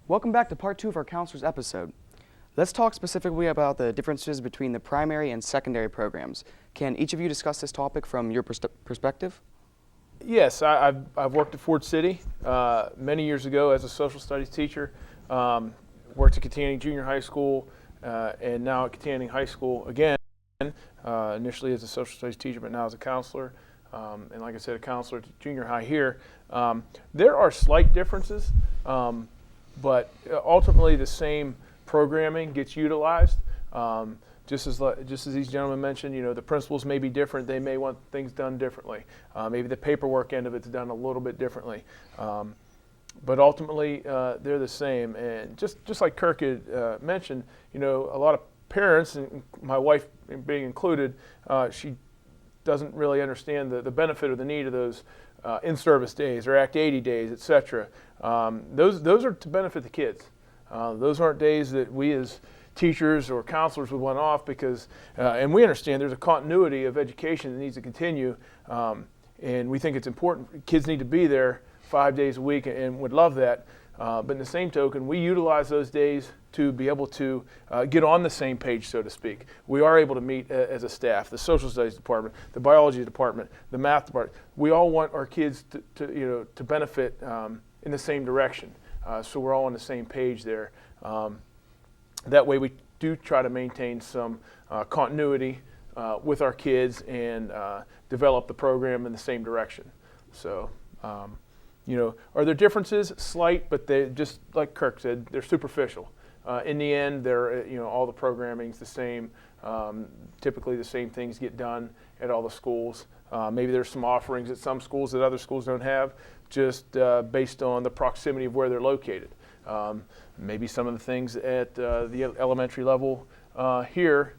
Welcome back to part 2 of our counselors episode. Let's talk specifically about the differences between the primary and secondary programs. Can each of you discuss this topic from your perspective? Yes, I've worked at Ford City many years ago as a social studies teacher. Worked at Katanning Junior High School and now at Katanning High School again, initially as a social studies teacher, but now as a counselor. And like I said, a counselor at junior high here. There are slight differences, but ultimately the same programming gets utilized. Just as these gentlemen mentioned, you know, the principals may be different. They may want things done differently. Maybe the paperwork end of it's done a little bit differently. But ultimately, they're the same. And just like Kirk had mentioned, you know, a lot of parents, and my wife being included, she doesn't really understand the benefit or the need of those in-service days or Act 80 days, et cetera. Those are to benefit the kids. Those aren't days that we as teachers or counselors would want off because, and we understand there's a continuity of education that needs to continue, and we think it's important. Kids need to be there 5 days a week and would love that. But in the same token, we utilize those days to be able to get on the same page, so to speak. We are able to meet as a staff, the social studies department, the biology department, the math department. We all want our kids to benefit in the same direction. So we're all on the same page there. That way we do try to maintain some continuity with our kids and develop the program in the same direction. So, you know, are there differences? Slight, but they, just like Kirk said, they're superficial. In the end, they're, you know, all the programming's the same. Typically the same things get done at all the schools. Maybe there's some offerings at some schools that other schools don't have, just based on the proximity of where they're located. Maybe some of the things at the elementary level here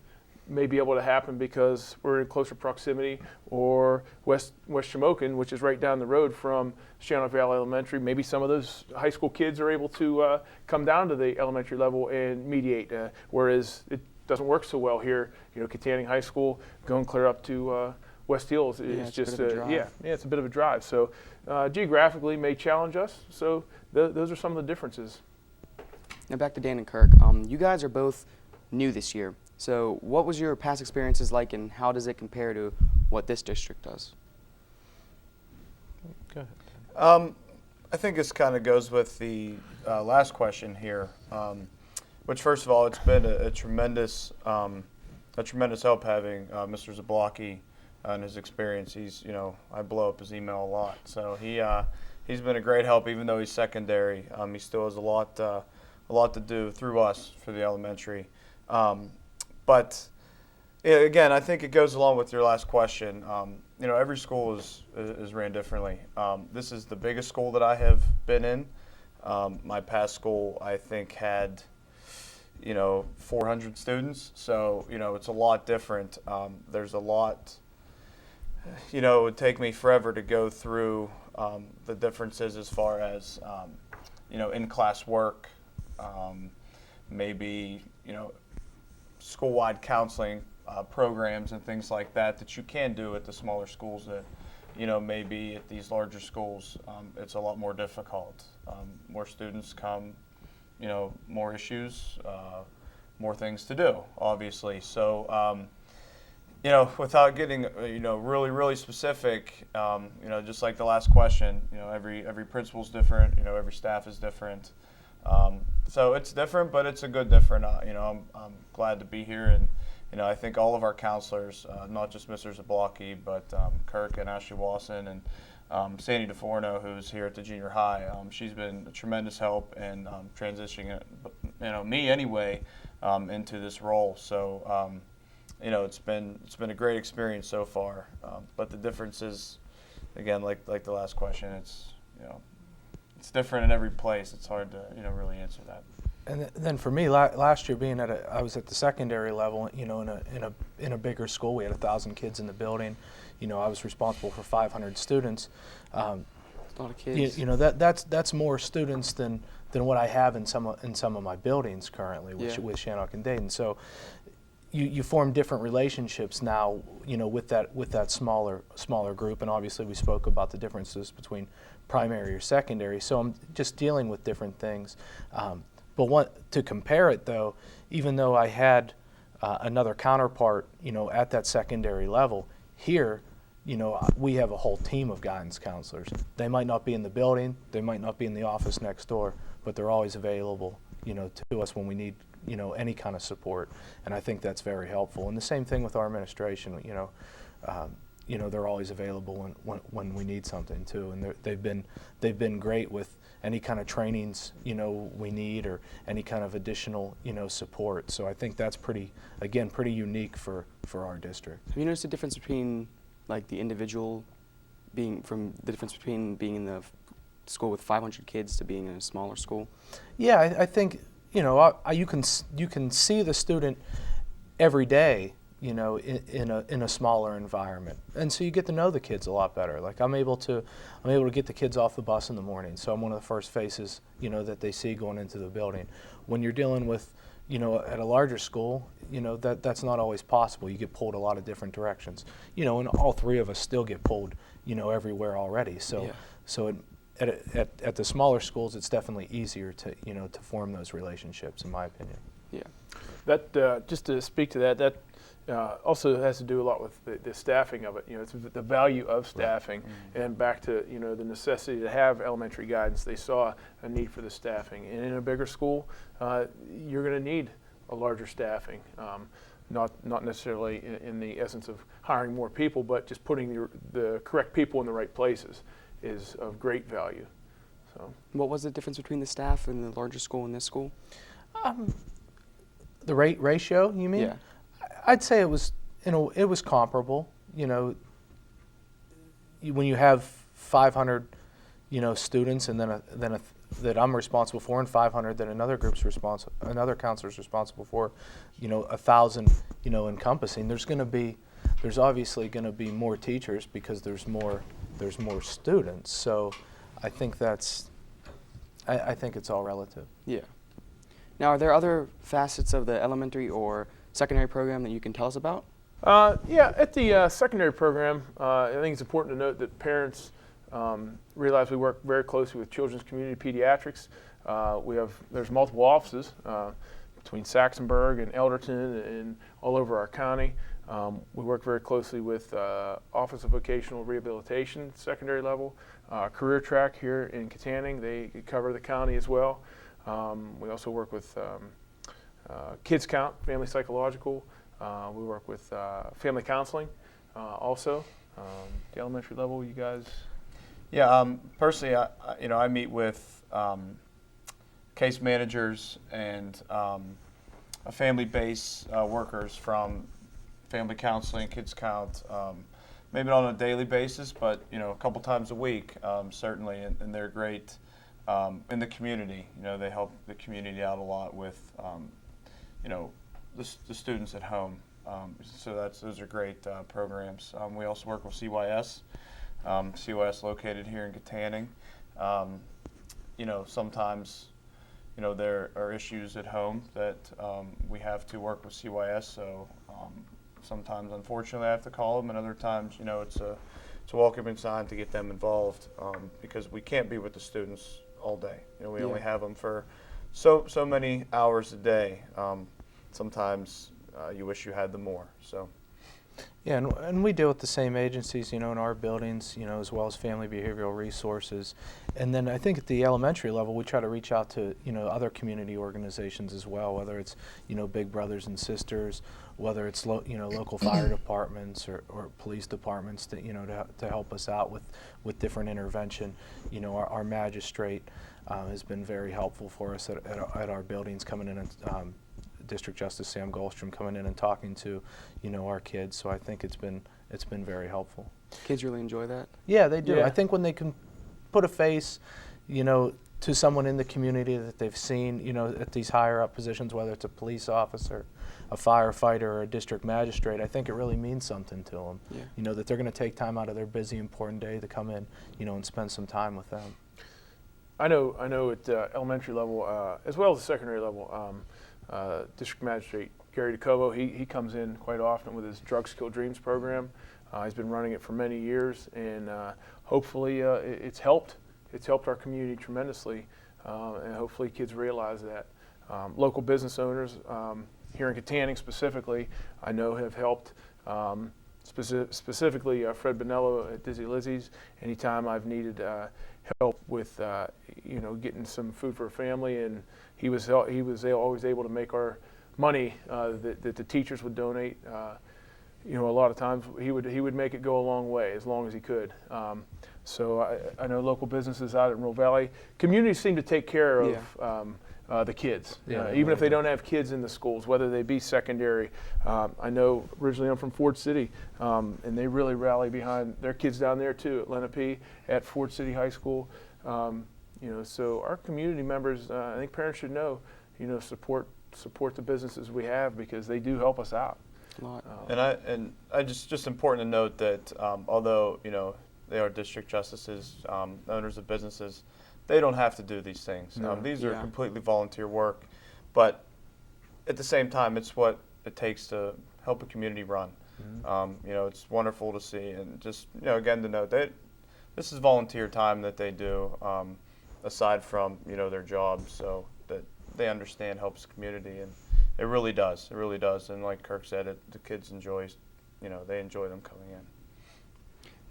may be able to happen because we're in closer proximity, or West Shamokin, which is right down the road from Shannock Valley Elementary. Maybe some of those high school kids are able to come down to the elementary level and mediate, whereas it doesn't work so well here. You know, Katanning High School going clear up to West Hills is just it's a bit of a drive. So geographically may challenge us. So those are some of the differences. Now back to Dan and Kirk. You guys are both new this year. So what was your past experiences like, and how does it compare to what this district does? Go ahead. I think this kind of goes with the last question here, which first of all, it's been a tremendous help having Mr. Zablocki and his experience. He's, you know, I blow up his email a lot, so he's been a great help. Even though he's secondary, he still has a lot to do through us for the elementary. But again, I think it goes along with your last question. You know, every school is ran differently. This is the biggest school that I have been in. My past school, I think, had, you know, 400 students. So, you know, it's a lot different. There's a lot, you know, it would take me forever to go through the differences as far as, you know, in-class work, maybe, you know, school-wide counseling programs and things like that you can do at the smaller schools that, you know, maybe at these larger schools it's a lot more difficult. More students come, you know, more issues, more things to do, obviously. So, you know, without getting, you know, really specific, you know, just like the last question, you know, every principal's different, you know, every staff is different. So it's different, but it's a good different. You know, I'm glad to be here, and you know, I think all of our counselors, not just Mr. Zablocki, but Kirk and Ashley Wasson and Sandy DeForno, who's here at the junior high. She's been a tremendous help in transitioning, you know, me anyway, into this role. So, you know, it's been a great experience so far. But the difference is, again, like the last question, it's, you know, it's different in every place. It's hard to, you know, really answer that. And then for me, last year being I was at the secondary level, you know, in a bigger school. We had 1,000 kids in the building. You know, I was responsible for 500 students. That's a lot of kids. You know, that's more students than what I have in some of my buildings currently with Shannock and Dayton. So, you form different relationships now, with that smaller group, and obviously we spoke about the differences between primary or secondary. So I'm just dealing with different things. But to compare it though, even though I had another counterpart, at that secondary level, here, we have a whole team of guidance counselors. They might not be in the building, they might not be in the office next door, but they're always available, to us when we need, any kind of support. And I think that's very helpful. And the same thing with our administration, they're always available when we need something too. And they've been great with any kind of trainings, we need, or any kind of additional, support. So I think that's pretty unique for our district. Have you noticed the difference between like the individual being in the school with 500 kids to being in a smaller school? Yeah, I think, you can see the student every day, in a smaller environment, and so you get to know the kids a lot better. Like I'm able to get the kids off the bus in the morning, so I'm one of the first faces, that they see going into the building. When you're dealing with, at a larger school, that's not always possible. You get pulled a lot of different directions, and all three of us still get pulled, everywhere already. So, Yeah. so at the smaller schools, it's definitely easier to, to form those relationships, in my opinion. Yeah. That just to speak to that also has to do a lot with the staffing of it. It's the value of staffing, right. And back to the necessity to have elementary guidance. They saw a need for the staffing, and in a bigger school, you're going to need a larger staffing. Not necessarily in the essence of hiring more people, but just putting the correct people in the right places is of great value. So, what was the difference between the staff in the larger school and this school? The ratio, you mean? Yeah. I'd say it was, it was comparable. When you have 500, students, and then that I'm responsible for, and 500 that another counselor's responsible for, 1,000, encompassing. There's obviously going to be more teachers because there's more students. So, I think I think it's all relative. Yeah. Now, are there other facets of the elementary or secondary program that you can tell us about? Yeah, at the secondary program, I think it's important to note that parents realize we work very closely with Children's Community Pediatrics. There's multiple offices between Saxonburg and Elderton and all over our county. We work very closely with Office of Vocational Rehabilitation, secondary level, Career Track here in Katanning. They cover the county as well. We also work with Kids Count, Family Psychological. We work with Family Counseling also. The elementary level, you guys? Yeah, personally, I meet with case managers and family-based workers from Family Counseling, Kids Count, maybe not on a daily basis, but a couple times a week, certainly, and they're great in the community. They help the community out a lot with the students at home. So those are great programs. We also work with CYS. CYS located here in Katanning. Sometimes there are issues at home that we have to work with CYS. So sometimes, unfortunately, I have to call them, and other times, it's a welcoming sign to get them involved because we can't be with the students all day. We only have them for so many hours a day. Sometimes you wish you had them more. So. Yeah, and we deal with the same agencies, in our buildings, as well as Family Behavioral Resources. And then I think at the elementary level, we try to reach out to, other community organizations as well, whether it's, Big Brothers and Sisters, whether it's, local fire departments or police departments to, to help us out with different intervention. Our magistrate has been very helpful for us at our buildings, coming in and District Justice Sam Goldstrom coming in and talking to, our kids. So I think it's been very helpful. Kids really enjoy that? Yeah, they do. Yeah. I think when they can put a face, to someone in the community that they've seen, at these higher up positions, whether it's a police officer, a firefighter, or a district magistrate, I think it really means something to them. Yeah. That they're going to take time out of their busy, important day to come in, and spend some time with them. I know at the elementary level, as well as the secondary level, District Magistrate Gary DeCovo, he comes in quite often with his Drugs Kill Dreams program. He's been running it for many years, and hopefully it's helped our community tremendously, and hopefully kids realize that. Local business owners here in Katanning specifically, I know have helped. Specifically Fred Bonello at Dizzy Lizzie's. Anytime I've needed help with getting some food for a family, and he was always able to make our money that the teachers would donate. A lot of times he would make it go a long way, as long as he could. So I know local businesses out in Rural Valley, communities seem to take care of the kids, even if they don't have kids in the schools, whether they be secondary. I know originally I'm from Ford City, and they really rally behind their kids down there too, at Lenape, at Ford City High School. So our community members, I think parents should know, support the businesses we have, because they do help us out. And I just important to note that although they are district justices, owners of businesses, they don't have to do these things. These are completely volunteer work, but at the same time, it's what it takes to help a community run. It's wonderful to see, and just again to note that this is volunteer time that they do, aside from their jobs, so that they understand helps the community, and it really does. It really does, and like Kirk said, the kids enjoy, they enjoy them coming in.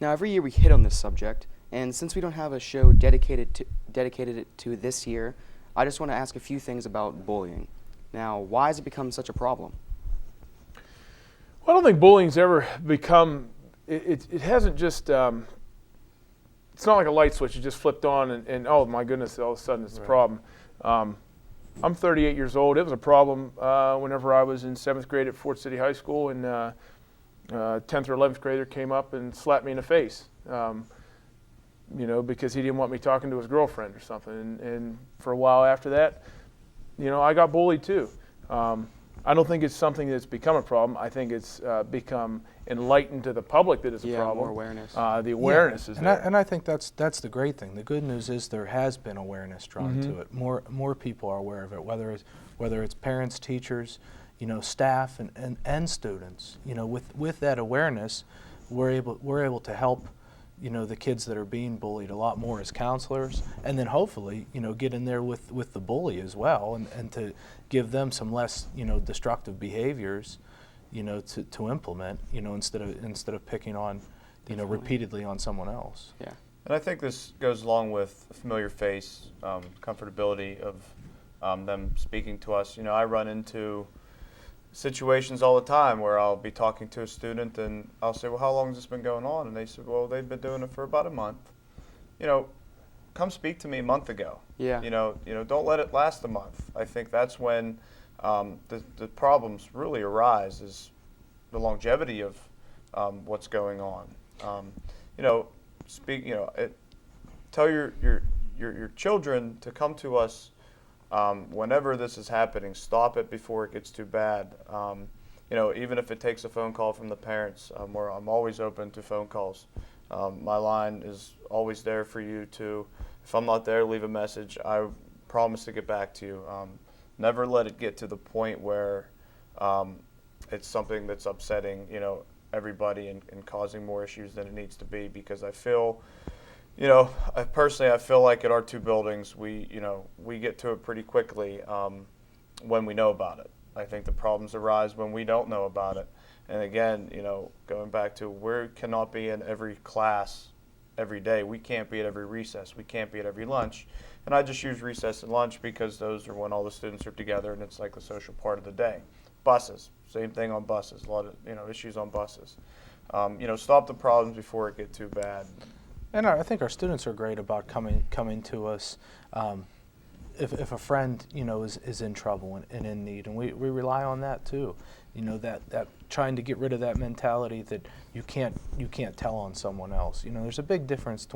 Now, every year we hit on this subject, and since we don't have a show dedicated to this year, I just want to ask a few things about bullying. Now, why has it become such a problem? Well, I don't think bullying's ever become. It hasn't just. It's not like a light switch you just flipped on and oh my goodness, all of a sudden it's a problem. I'm 38 years old. It was a problem whenever I was in 7th grade at Fort City High School, and 10th or 11th grader came up and slapped me in the face. Because he didn't want me talking to his girlfriend or something. And for a while after that, I got bullied too. I don't think it's something that's become a problem. I think it's become enlightened to the public that it's a problem. More awareness. The awareness is there. And I think that's the great thing. The good news is there has been awareness drawn to it. More people are aware of it, whether it's parents, teachers, staff, and students. With that awareness, we're able to help the kids that are being bullied a lot more as counselors, and then hopefully get in there with the bully as well, and to give them some less destructive behaviors to implement instead of picking on repeatedly on someone else. Yeah. And I think this goes along with a familiar face, comfortability of them speaking to us. I run into situations all the time where I'll be talking to a student and I'll say, well, how long has this been going on? And they said, well, they've been doing it for about a month. Come speak to me a month ago. Yeah. Don't let it last a month. I think that's when the problems really arise, is the longevity of what's going on. Tell your children to come to us whenever this is happening. Stop it before it gets too bad. Even if it takes a phone call from the parents, where I'm always open to phone calls. My line is always there for you to, if I'm not there, leave a message. I promise to get back to you. Never let it get to the point where it's something that's upsetting, everybody and causing more issues than it needs to be, because I feel, I feel like at our two buildings, we get to it pretty quickly when we know about it. I think the problems arise when we don't know about it. And again, going back to, we cannot be in every class every day. We can't be at every recess. We can't be at every lunch. And I just use recess and lunch because those are when all the students are together and it's like the social part of the day. Buses, same thing on buses. A lot of issues on buses. Stop the problems before it get too bad. And I think our students are great about coming to us if a friend is in trouble and in need, and we rely on that too. That trying to get rid of that mentality that you can't tell on someone else. There's a big difference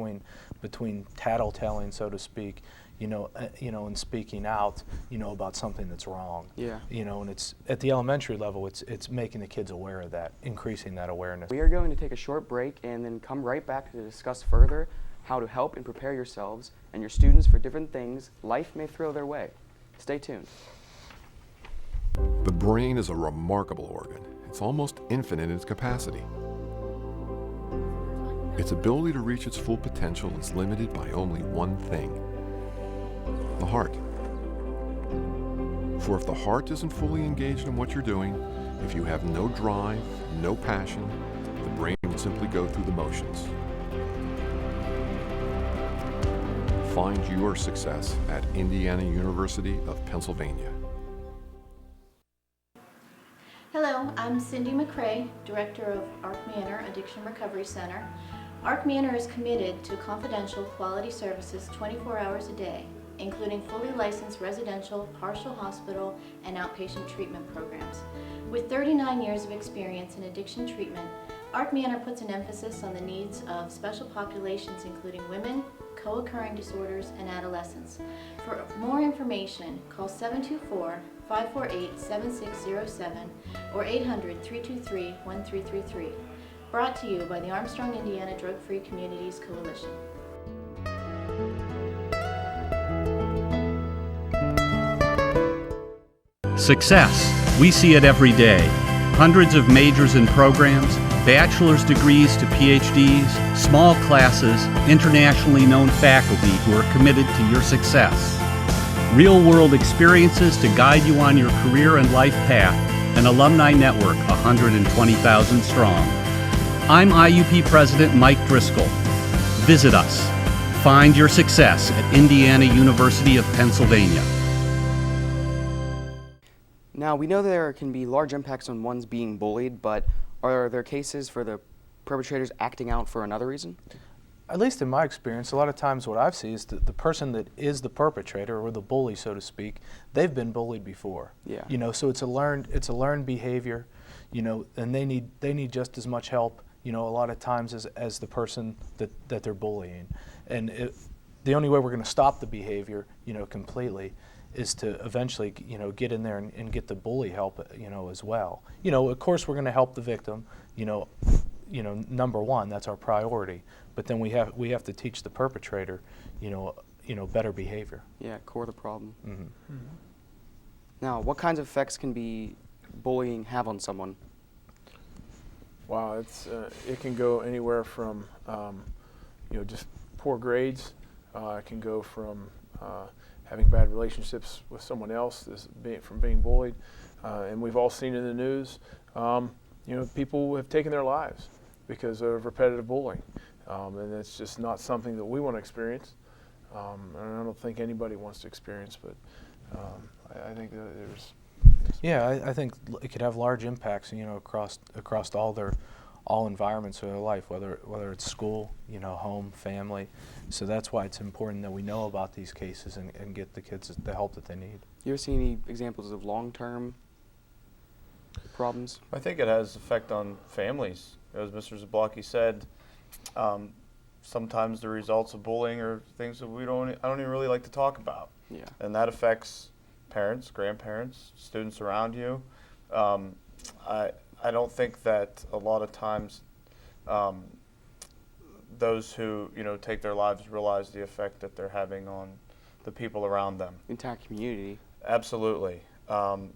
between tattletelling, so to speak, and speaking out, about something that's wrong. Yeah. And it's at the elementary level, it's making the kids aware of that, increasing that awareness. We are going to take a short break and then come right back to discuss further how to help and prepare yourselves and your students for different things life may throw their way. Stay tuned. The brain is a remarkable organ. It's almost infinite in its capacity. Its ability to reach its full potential is limited by only one thing: the heart. For if the heart isn't fully engaged in what you're doing, if you have no drive, no passion, the brain will simply go through the motions. Find your success at Indiana University of Pennsylvania. Hello, I'm Cindy McCrae, Director of Arc Manor Addiction Recovery Center. Arc Manor is committed to confidential quality services 24 hours a day, including fully licensed residential, partial hospital, and outpatient treatment programs. With 39 years of experience in addiction treatment, Arc Manor puts an emphasis on the needs of special populations including women, co-occurring disorders, and adolescents. For more information, call 724-548-7607 or 800-323-1333. Brought to you by the Armstrong Indiana Drug-Free Communities Coalition. Success. We see it every day. Hundreds of majors and programs, bachelor's degrees to PhDs, small classes, internationally known faculty who are committed to your success. Real-world experiences to guide you on your career and life path. An alumni network 120,000 strong. I'm IUP President Mike Driscoll. Visit us. Find your success at Indiana University of Pennsylvania. Now, we know there can be large impacts on one's being bullied, but are there cases for the perpetrators acting out for another reason? At least in my experience, a lot of times what I've seen is that the person that is the perpetrator, or the bully, so to speak, they've been bullied before. Yeah. You know, so it's a learned behavior, you know, and they need just as much help, you know, a lot of times as the person that they're bullying. And the only way we're going to stop the behavior, you know, completely, is to eventually, you know, get in there and get the bully help, you know, as well. You know, of course we're going to help the victim, you know, number one, that's our priority. But then we have to teach the perpetrator, you know, better behavior. Yeah, core of the problem. Mm-hmm. Mm-hmm. Now, what kinds of effects can bullying have on someone? Wow, it can go anywhere from you know, just poor grades. It can go from having bad relationships with someone else, from being bullied, and we've all seen in the news. You know, people have taken their lives because of repetitive bullying, and it's just not something that we want to experience. And I don't think anybody wants to experience, but I think that there's. Yeah, I think it could have large impacts, you know, across all environments of their life, whether it's school, you know, home, family. So that's why it's important that we know about these cases and get the kids the help that they need. You ever see any examples of long-term problems? I think it has effect on families. As Mr. Zablocki said, sometimes the results of bullying are things that I don't even really like to talk about. Yeah. And that affects parents, grandparents, students around you. I don't think that a lot of times those who, you know, take their lives realize the effect that they're having on the people around them. Entire community. Absolutely.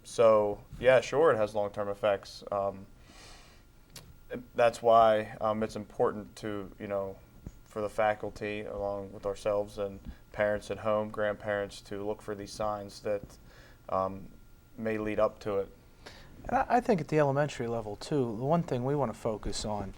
So yeah, sure, it has long-term effects. That's why it's important to, you know, for the faculty, along with ourselves and parents at home, grandparents, to look for these signs that may lead up to it. And I think at the elementary level too, the one thing we want to focus on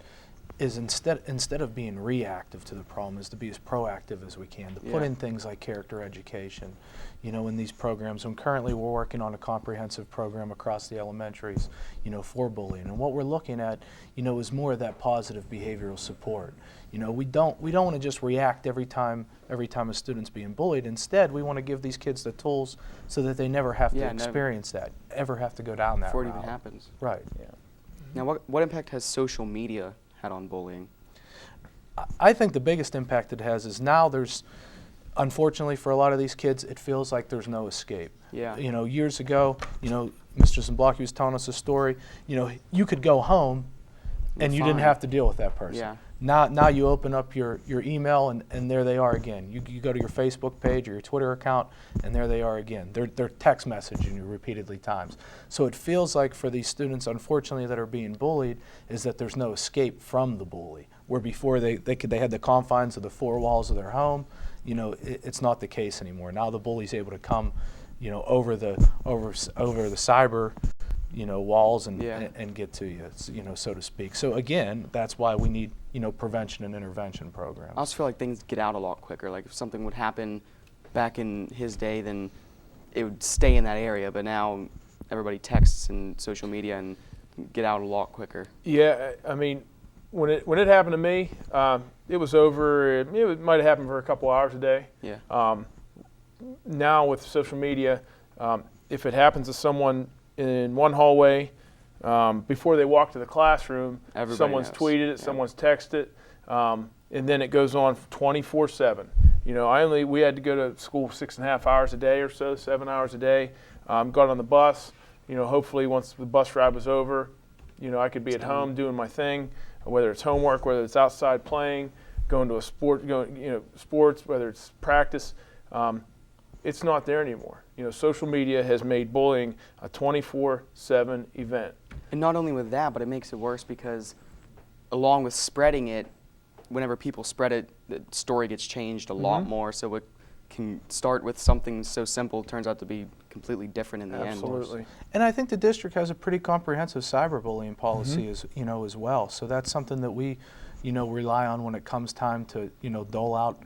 is instead of being reactive to the problem, is to be as proactive as we can, to put in things like character education, you know, in these programs. And currently we're working on a comprehensive program across the elementaries, you know, for bullying. And what we're looking at, you know, is more of that positive behavioral support. You know, we don't want to just react every time a student's being bullied. Instead, we want to give these kids the tools so that they never have to experience that, ever have to go down that before route. it even happens. Right. Yeah. Now, what impact has social media had on bullying? I think the biggest impact it has is now there's, unfortunately for a lot of these kids, it feels like there's no escape. Yeah. You know, years ago, you know, Mr. Zablocki was telling us a story, you know, you could go home and you didn't have to deal with that person. Yeah. Now you open up your email and there they are again. You go to your Facebook page or your Twitter account and there they are again. They're text messaging you repeatedly times. So it feels like for these students, unfortunately, that are being bullied, is that there's no escape from the bully. Where before they had the confines of the four walls of their home, it's not the case anymore. Now the bully's able to come, over the cyber, walls and get to you, so to speak. So again, that's why we need, prevention and intervention programs. I also feel like things get out a lot quicker. Like if something would happen back in his day, then it would stay in that area. But now everybody texts and social media and get out a lot quicker. Yeah, I mean, when it happened to me, it was over. It might have happened for a couple hours a day. Yeah. Now with social media, if it happens to someone in one hallway, before they walk to the classroom, Everybody someone's knows. tweeted it, Yeah. someone's texted it, and then it goes on 24/7. We had to go to school 6.5 hours a day or so, 7 hours a day. Got on the bus. Hopefully once the bus ride was over, I could be at home doing my thing, whether it's homework, whether it's outside playing, going to a sport, sports, whether it's practice. It's not there anymore. Social media has made bullying a 24/7 event. And not only with that, but it makes it worse because along with spreading it, whenever people spread it, the story gets changed a lot more. So it can start with something so simple, turns out to be completely different in the end. Absolutely. And I think the district has a pretty comprehensive cyberbullying policy as well. So that's something that we, rely on when it comes time to, dole out,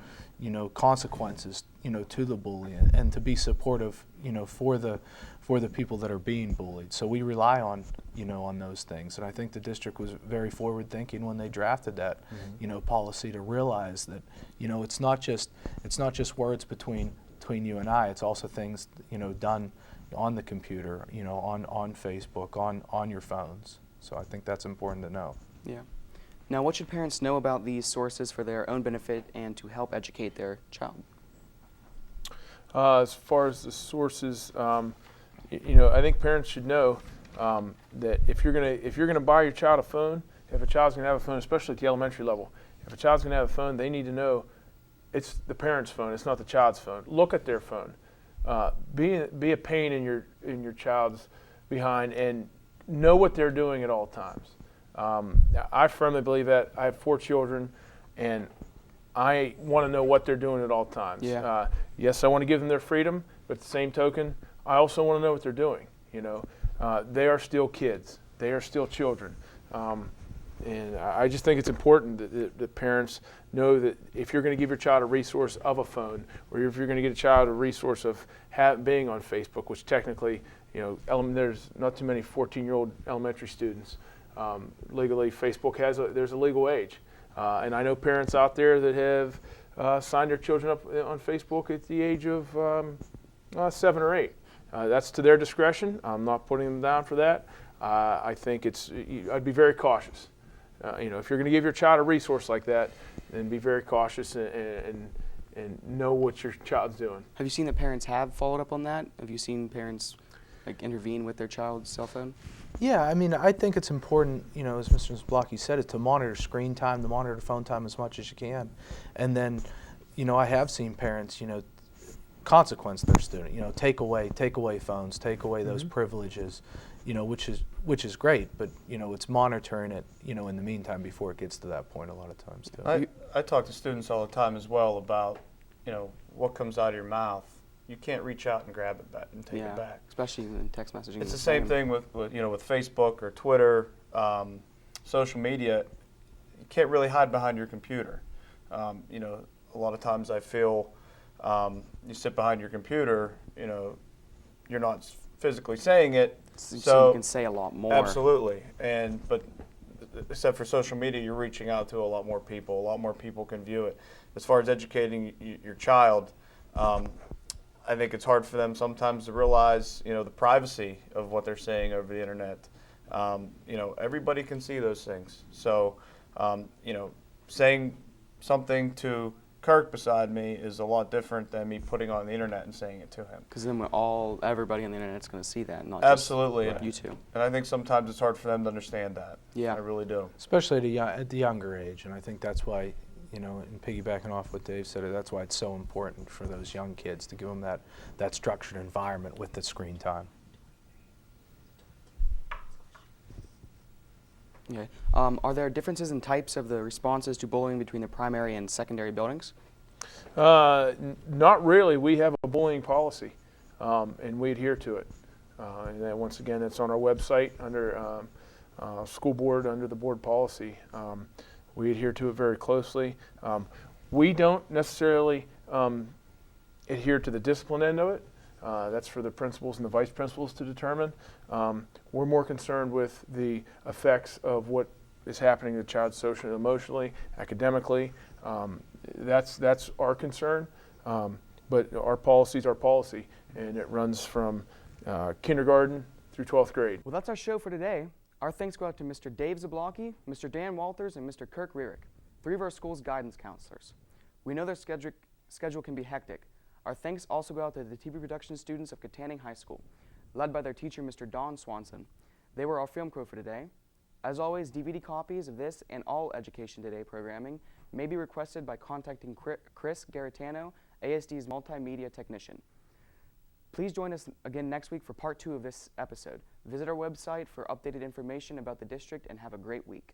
consequences, to the bully and to be supportive, for the people that are being bullied. So we rely on, on those things. And I think the district was very forward thinking when they drafted that, policy to realize that, it's not just words between you and I. It's also things, done on the computer, on Facebook, on your phones. So I think that's important to know. Yeah. Now, what should parents know about these sources for their own benefit and to help educate their child? As far as the sources, I think parents should know that if you're gonna buy your child a phone, if a child's gonna have a phone, especially at the elementary level, if a child's gonna have a phone, they need to know it's the parent's phone. It's not the child's phone. Look at their phone. Be a pain in your child's behind and know what they're doing at all times. I firmly believe that. I have 4 children, and I want to know what they're doing at all times. Yeah. Yes, I want to give them their freedom, but at the same token, I also want to know what they're doing. They are still kids. They are still children. And I just think it's important that parents know that if you're going to give your child a resource of a phone, or if you're going to get a child a resource of being on Facebook, which technically, there's not too many 14-year-old elementary students. Legally, Facebook there's a legal age. And I know parents out there that have signed their children up on Facebook at the age of 7 or 8. That's to their discretion. I'm not putting them down for that. I think I'd be very cautious. If you're going to give your child a resource like that, then be very cautious and know what your child's doing. Have you seen that parents have followed up on that? Have you seen parents intervene with their child's cell phone? Yeah, I think it's important, as Mr. Zblocki said, is to monitor screen time, to monitor phone time as much as you can. And then, I have seen parents, consequence their student, take away phones, take away those privileges, which is great, but it's monitoring it, in the meantime before it gets to that point a lot of times too. I talk to students all the time as well about, what comes out of your mouth. You can't reach out and grab it back and take it back. Especially in text messaging. It's the same thing with Facebook or Twitter, social media. You can't really hide behind your computer. A lot of times I feel you sit behind your computer, you're not physically saying it. So you can say a lot more. Absolutely. But except for social media, you're reaching out to a lot more people. A lot more people can view it. As far as educating your child, I think it's hard for them sometimes to realize, the privacy of what they're saying over the internet. Everybody can see those things. So, saying something to Kirk beside me is a lot different than me putting it on the internet and saying it to him. Because then everybody on the internet's going to see that, not Absolutely. just you two. And I think sometimes it's hard for them to understand that. Yeah. I really do. Especially at the younger age, and I think that's why, you know, and piggybacking off what Dave said, that's why it's so important for those young kids to give them that structured environment with the screen time. Okay. Are there differences in types of the responses to bullying between the primary and secondary buildings? Not really. We have a bullying policy, and we adhere to it. And then once again, it's on our website under school board, under the board policy. We adhere to it very closely. We don't necessarily adhere to the discipline end of it. That's for the principals and the vice principals to determine. We're more concerned with the effects of what is happening to the child socially, emotionally, academically. That's our concern. But our policy is our policy, and it runs from kindergarten through 12th grade. Well, that's our show for today. Our thanks go out to Mr. Dave Zablocki, Mr. Dan Walters, and Mr. Kirk Rierick, 3 of our school's guidance counselors. We know their schedule can be hectic. Our thanks also go out to the TV production students of Katanning High School, led by their teacher, Mr. Don Swanson. They were our film crew for today. As always, DVD copies of this and all Education Today programming may be requested by contacting Chris Garitano, ASD's multimedia technician. Please join us again next week for part 2 of this episode. Visit our website for updated information about the district and have a great week.